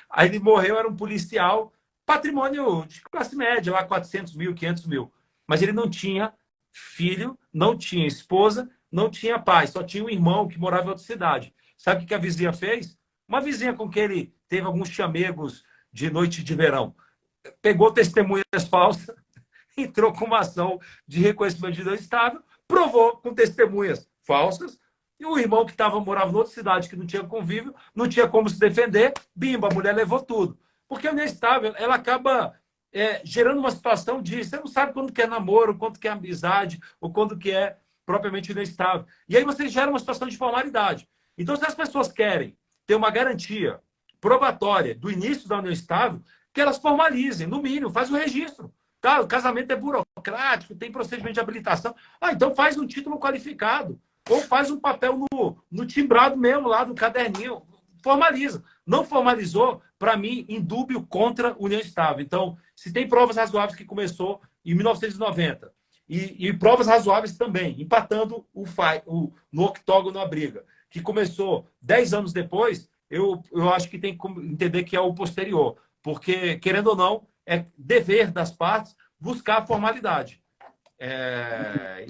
Aí ele morreu, era um policial, patrimônio de classe média, lá 400 mil, 500 mil. Mas ele não tinha filho, não tinha esposa, não tinha pai, só tinha um irmão que morava em outra cidade. Sabe o que a vizinha fez? Uma vizinha com quem ele teve alguns chamegos de noite de verão. Pegou testemunhas falsas, entrou com uma ação de reconhecimento de união estável, provou com testemunhas falsas, e o irmão que morava em outra cidade, que não tinha convívio, não tinha como se defender, bimba, a mulher levou tudo. Porque a união estável, ela acaba gerando uma situação de você não sabe quando que é namoro, quando que é amizade, ou quando que é propriamente união estável. E aí você gera uma situação de formalidade. Então, se as pessoas querem ter uma garantia probatória do início da união estável, que elas formalizem, no mínimo, faz o registro. Tá? O casamento é burocrático, tem procedimento de habilitação. Então faz um título qualificado. Ou faz um papel no timbrado mesmo, lá do caderninho. Formaliza. Não formalizou, para mim, indúbio contra união estável. Então, se tem provas razoáveis que começou em 1990, e provas razoáveis também, empatando no octógono a briga, que começou 10 anos depois, eu acho que tem que entender que é o posterior. Porque, querendo ou não, é dever das partes buscar a formalidade.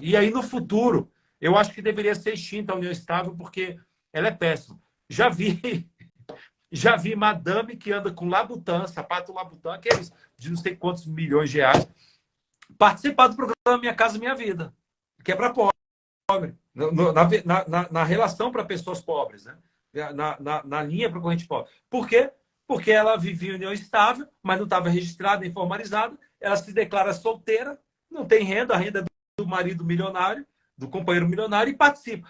E aí, no futuro, eu acho que deveria ser extinta a união estável, porque ela é péssima. Já vi madame que anda com Labutan, sapato Labutan, aqueles de não sei quantos milhões de reais, participar do programa Minha Casa Minha Vida, que é para pobre, na relação para pessoas pobres, né? Na linha para corrente pobre. Por quê? Porque ela vivia em união estável, mas não estava registrada nem formalizada, ela se declara solteira, não tem renda, a renda é do marido milionário, do companheiro milionário, e participa.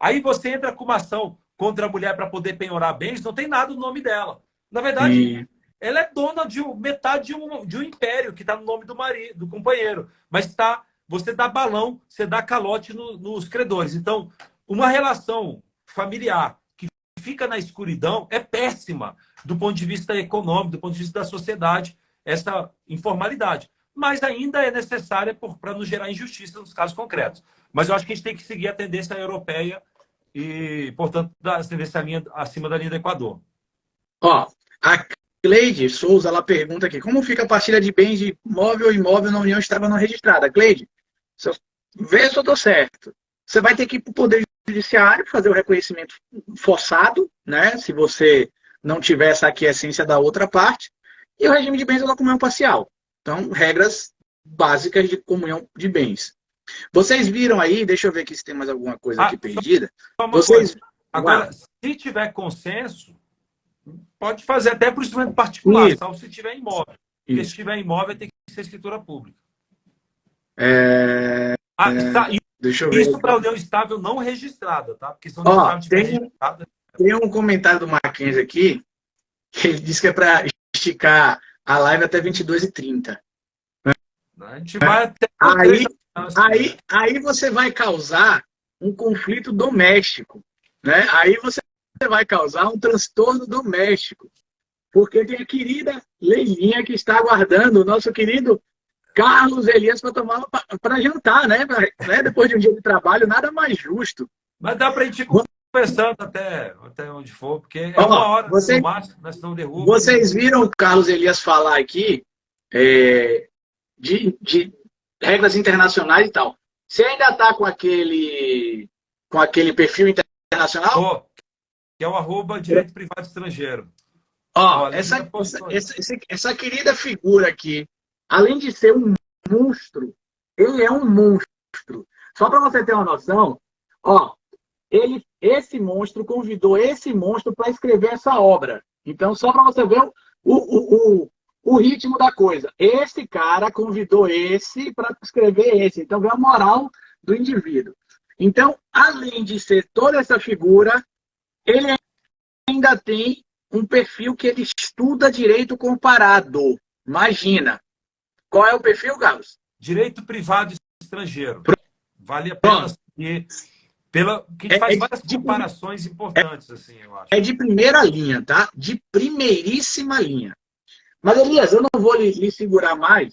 Aí você entra com uma ação contra a mulher para poder penhorar bens, não tem nada no nome dela. Na verdade, ela é dona de metade de um império que está no nome do marido, do companheiro. Mas você dá balão, você dá calote nos credores. Então, uma relação familiar que fica na escuridão é péssima do ponto de vista econômico, do ponto de vista da sociedade, essa informalidade. Mas ainda é necessária para não gerar injustiça nos casos concretos. Mas eu acho que a gente tem que seguir a tendência europeia e, portanto, a tendência acima da linha do Equador. Ó, a Cleide Souza, ela pergunta aqui, como fica a partilha de bens de móvel ou imóvel na união estável não registrada? Cleide, vê se eu estou certo. Você vai ter que ir para o Poder Judiciário fazer o reconhecimento forçado, né? Se você não tiver essa aquiescência da outra parte, e o regime de bens é uma comunhão parcial. Então, regras básicas de comunhão de bens. Vocês viram aí, deixa eu ver aqui se tem mais alguma coisa aqui perdida. Agora, se tiver consenso, pode fazer até para o instrumento particular, salvo se tiver imóvel. Porque se tiver imóvel, tem que ser escritura pública. Deixa eu ver. Isso para a união estável não registrada, tá? Porque são tem um comentário do Mackenzie aqui, que ele diz que é para esticar a live até 22h30. A gente vai até... Aí você vai causar um conflito doméstico, né? Aí você vai causar um transtorno doméstico. Porque tem a querida Leilinha que está aguardando o nosso querido Carlos Elias para tomar para jantar, né? Depois de um dia de trabalho, nada mais justo. Mas dá para a gente ir conversando até onde for, porque é Ó, uma hora no máximo, nós não derruba. Vocês viram o Carlos Elias falar aqui de regras internacionais e tal. Você ainda está com aquele perfil internacional? Que é o @direito privado estrangeiro. Ó, essa querida figura aqui, além de ser um monstro, ele é um monstro. Só para você ter uma noção, ó, esse monstro convidou esse monstro para escrever essa obra. Então, só para você ver o ritmo da coisa. Esse cara convidou esse para escrever esse. Então, vê a moral do indivíduo. Então, além de ser toda essa figura, ele ainda tem um perfil que ele estuda direito comparado. Imagina. Qual é o perfil, Carlos? Direito privado estrangeiro. Vale a pena seguir. Que a gente faz várias comparações importantes, assim, eu acho. É de primeira linha, tá? De primeiríssima linha. Mas, Elias, eu não vou lhe segurar mais.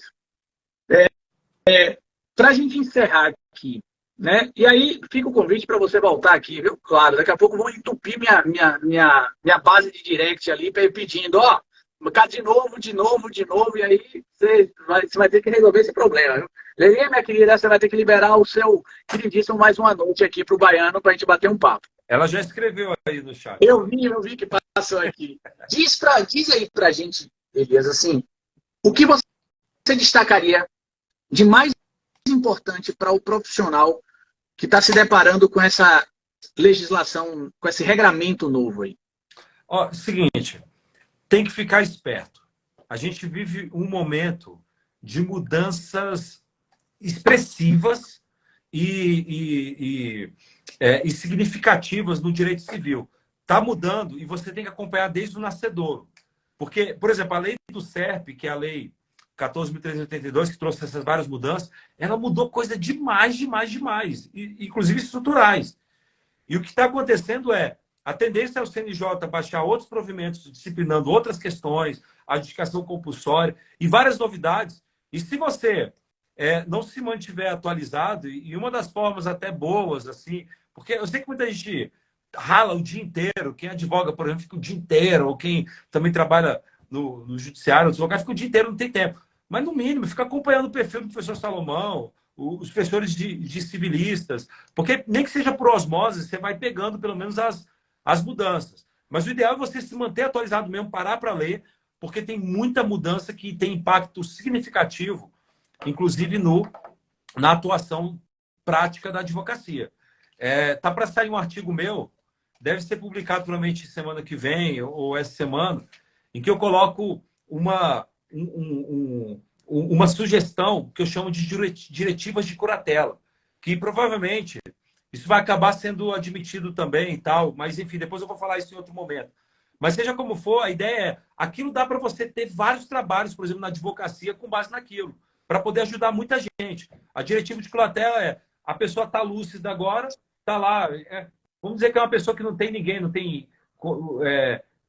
Para a gente encerrar aqui, né? E aí fica o convite para você voltar aqui, viu? Claro, daqui a pouco vão entupir minha base de direct ali pedindo, ó, de novo, e aí você vai ter que resolver esse problema, viu? Leilinha, minha querida, você vai ter que liberar o seu queridíssimo mais uma noite aqui para o Baiano para a gente bater um papo. Ela já escreveu aí no chat. Eu vi que passou aqui. Diz aí pra gente, Elias, assim, o que você destacaria de mais importante para o profissional que está se deparando com essa legislação, com esse regramento novo aí? Ó, seguinte, tem que ficar esperto. A gente vive um momento de mudanças expressivas e significativas no direito civil. Está mudando e você tem que acompanhar desde o nascedouro. Porque, por exemplo, a lei do SERP, que é a lei 14.382, que trouxe essas várias mudanças, ela mudou coisa demais, inclusive estruturais. E o que está acontecendo a tendência é o CNJ baixar outros provimentos disciplinando outras questões, adjudicação compulsória e várias novidades. E se você não se mantiver atualizado, e uma das formas até boas, assim, porque eu sei que muita gente rala o dia inteiro, quem advoga, por exemplo, fica o dia inteiro, ou quem também trabalha no judiciário, os lugares fica o dia inteiro, não tem tempo. Mas, no mínimo, fica acompanhando o perfil do professor Salomão, os professores de civilistas, porque nem que seja por osmose, você vai pegando pelo menos as mudanças. Mas o ideal é você se manter atualizado mesmo, parar para ler, porque tem muita mudança que tem impacto significativo, inclusive na atuação prática da advocacia. Tá para sair um artigo meu, deve ser publicado provavelmente semana que vem ou essa semana, em que eu coloco uma sugestão que eu chamo de diretivas de curatela, que provavelmente isso vai acabar sendo admitido também e tal, mas enfim, depois eu vou falar isso em outro momento. Mas seja como for, a ideia aquilo dá para você ter vários trabalhos, por exemplo, na advocacia, com base naquilo, para poder ajudar muita gente. A diretiva de curatela a pessoa está lúcida agora, está lá, vamos dizer que é uma pessoa que não tem ninguém, não tem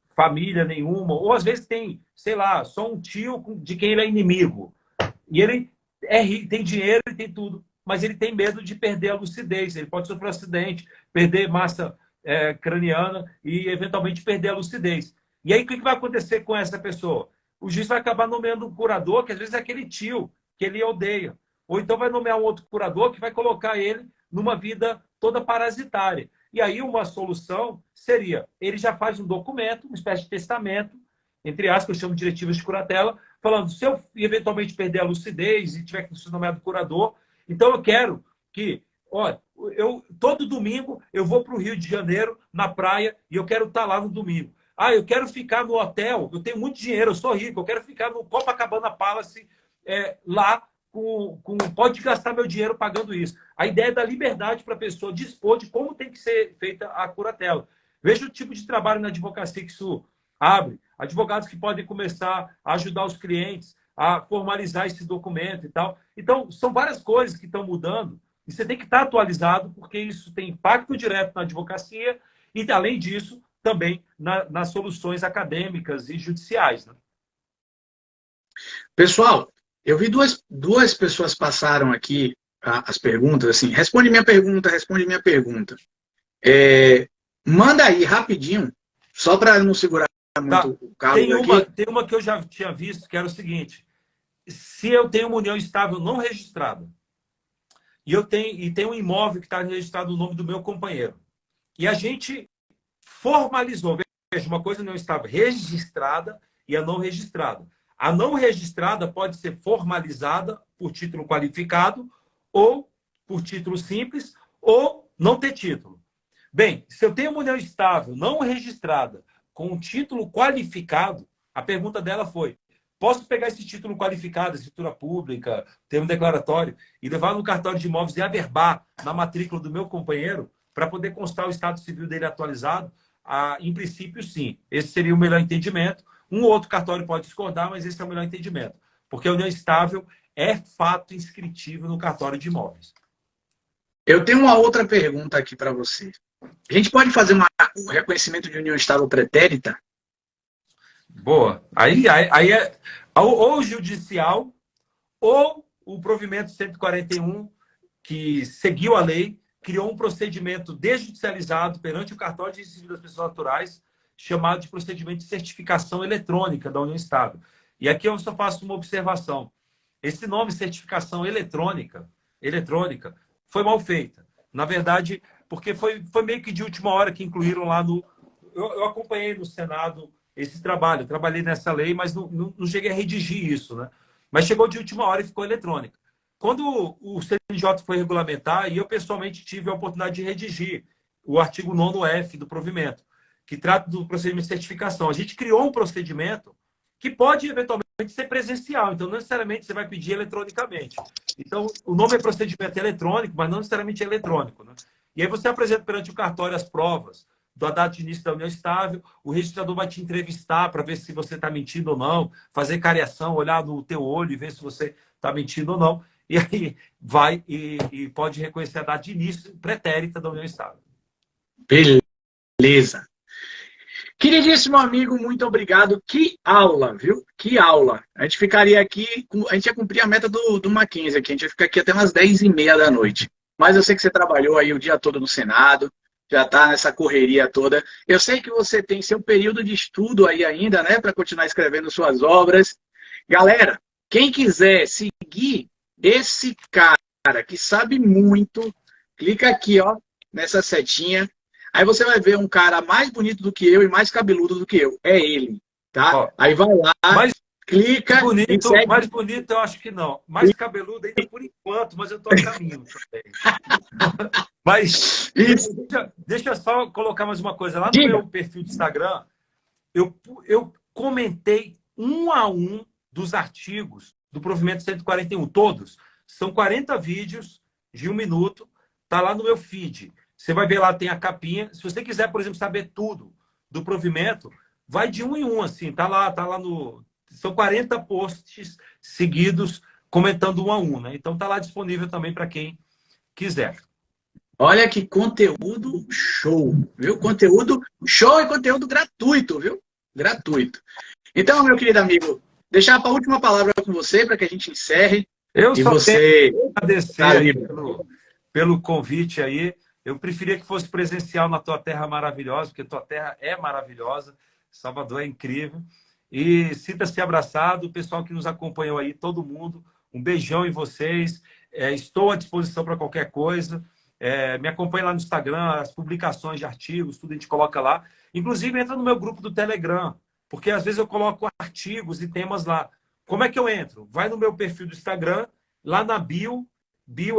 família nenhuma, ou às vezes tem, sei lá, só um tio de quem ele é inimigo. E ele é rico, tem dinheiro e tem tudo, mas ele tem medo de perder a lucidez. Ele pode sofrer um acidente, perder massa craniana e, eventualmente, perder a lucidez. E aí, o que vai acontecer com essa pessoa? O juiz vai acabar nomeando um curador, que às vezes é aquele tio que ele odeia. Ou então vai nomear um outro curador que vai colocar ele numa vida toda parasitária. E aí uma solução seria, ele já faz um documento, uma espécie de testamento, entre aspas, eu chamo de diretivas de curatela, falando, se eu eventualmente perder a lucidez e tiver que ser nomeado curador, então eu quero que, olha, todo domingo eu vou para o Rio de Janeiro, na praia, e eu quero estar lá no domingo. Ah, eu quero ficar no hotel, eu tenho muito dinheiro, eu sou rico, eu quero ficar no Copacabana Palace, lá, pode gastar meu dinheiro pagando isso. A ideia é da liberdade para a pessoa dispor de como tem que ser feita a curatela. Veja o tipo de trabalho na advocacia que isso abre. Advogados que podem começar a ajudar os clientes a formalizar esse documento e tal. Então, são várias coisas que estão mudando e você tem que estar atualizado porque isso tem impacto direto na advocacia e, além disso, também nas soluções acadêmicas e judiciais. Né? Pessoal, eu vi duas pessoas passaram aqui as perguntas, assim, responde minha pergunta, responde minha pergunta. Manda aí, rapidinho, só para não segurar Tá. muito o carro aqui. Tem uma que eu já tinha visto, que era o seguinte: se eu tenho uma união estável não registrada, e tem um imóvel que está registrado no nome do meu companheiro, e a gente formalizou, veja, uma coisa não estava registrada e a não registrada. A não registrada pode ser formalizada por título qualificado ou por título simples ou não ter título. Bem, se eu tenho uma união estável não registrada com um título qualificado, a pergunta dela foi: posso pegar esse título qualificado, escritura pública, termo declaratório, e levar no cartório de imóveis e averbar na matrícula do meu companheiro para poder constar o estado civil dele atualizado? Em princípio, sim. Esse seria o melhor entendimento. Um ou outro cartório pode discordar, mas esse é o melhor entendimento. Porque a união estável é fato inscritível no cartório de imóveis. Eu tenho uma outra pergunta aqui para você. A gente pode fazer um reconhecimento de união estável pretérita? Boa. Aí é ou judicial ou o provimento 141, que seguiu a lei, criou um procedimento desjudicializado perante o cartório de registro das pessoas naturais, chamado de procedimento de certificação eletrônica da união estável. E aqui eu só faço uma observação. Esse nome, certificação eletrônica, foi mal feita. Na verdade, porque foi meio que de última hora que incluíram lá no... Eu acompanhei no Senado esse trabalho, eu trabalhei nessa lei, mas não cheguei a redigir isso, né? Mas chegou de última hora e ficou eletrônica. Quando o CNJ foi regulamentar, e eu pessoalmente tive a oportunidade de redigir o artigo 9º-F do provimento, que trata do procedimento de certificação. A gente criou um procedimento que pode, eventualmente, ser presencial. Então, não necessariamente você vai pedir eletronicamente. Então, o nome é procedimento eletrônico, mas não necessariamente é eletrônico. Né? E aí você apresenta perante o cartório as provas da data de início da união estável, o registrador vai te entrevistar para ver se você está mentindo ou não, fazer cariação, olhar no teu olho e ver se você está mentindo ou não. E aí vai e pode reconhecer a data de início pretérita da união estável. Beleza. Queridíssimo amigo, muito obrigado. Que aula, viu? Que aula. A gente ficaria aqui, a gente ia cumprir a meta do Mackenzie aqui, a gente ia ficar aqui até umas 10h30 da noite. Mas eu sei que você trabalhou aí o dia todo no Senado, já está nessa correria toda. Eu sei que você tem seu período de estudo aí ainda, né, para continuar escrevendo suas obras. Galera, quem quiser seguir esse cara que sabe muito, clica aqui, ó, nessa setinha. Aí você vai ver um cara mais bonito do que eu e mais cabeludo do que eu. É ele, tá? Ó, aí vai lá, clica e segue. Mais bonito eu acho que não. Mais cabeludo ainda por enquanto, mas eu estou a caminho também. Mas deixa eu só colocar mais uma coisa. Lá no meu perfil de Instagram, eu comentei um a um dos artigos do provimento 141, todos. São 40 vídeos de 1 minuto, tá lá no meu feed. Você vai ver lá, tem a capinha. Se você quiser, por exemplo, saber tudo do provimento, vai de um em um, assim. Tá lá no... São 40 posts seguidos comentando um a um, né? Então tá lá disponível também para quem quiser. Olha que conteúdo show, viu? Conteúdo show e conteúdo gratuito, viu? Gratuito. Então, meu querido amigo, deixar a última palavra com você para que a gente encerre. Eu e só você tenho que agradecer pelo convite aí. Eu preferia que fosse presencial na tua terra maravilhosa, porque tua terra é maravilhosa. Salvador é incrível. E sinta-se abraçado, o pessoal que nos acompanhou aí, todo mundo. Um beijão em vocês. Estou à disposição para qualquer coisa. Me acompanhe lá no Instagram, as publicações de artigos, tudo a gente coloca lá. Inclusive, entra no meu grupo do Telegram, porque às vezes eu coloco artigos e temas lá. Como é que eu entro? Vai no meu perfil do Instagram, lá na bio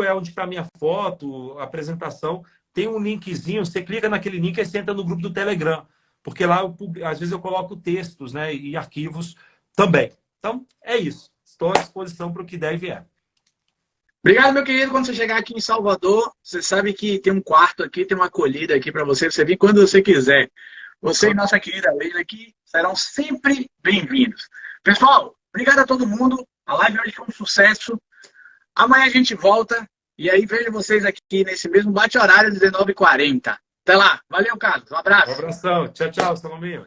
é onde está a minha foto, a apresentação. Tem um linkzinho, você clica naquele link e você entra no grupo do Telegram. Porque lá, às vezes, eu coloco textos, né, e arquivos também. Então, é isso. Estou à disposição para o que der e vier. Obrigado, meu querido. Quando você chegar aqui em Salvador, você sabe que tem um quarto aqui, tem uma acolhida aqui para você vir quando você quiser. Você e nossa querida Leila aqui serão sempre bem-vindos. Pessoal, obrigado a todo mundo. A live hoje foi um sucesso. Amanhã a gente volta. E aí vejo vocês aqui nesse mesmo bate-horário, 19h40. Até lá. Valeu, Carlos. Um Um abraço. abração. Tchau, tchau, Salominho.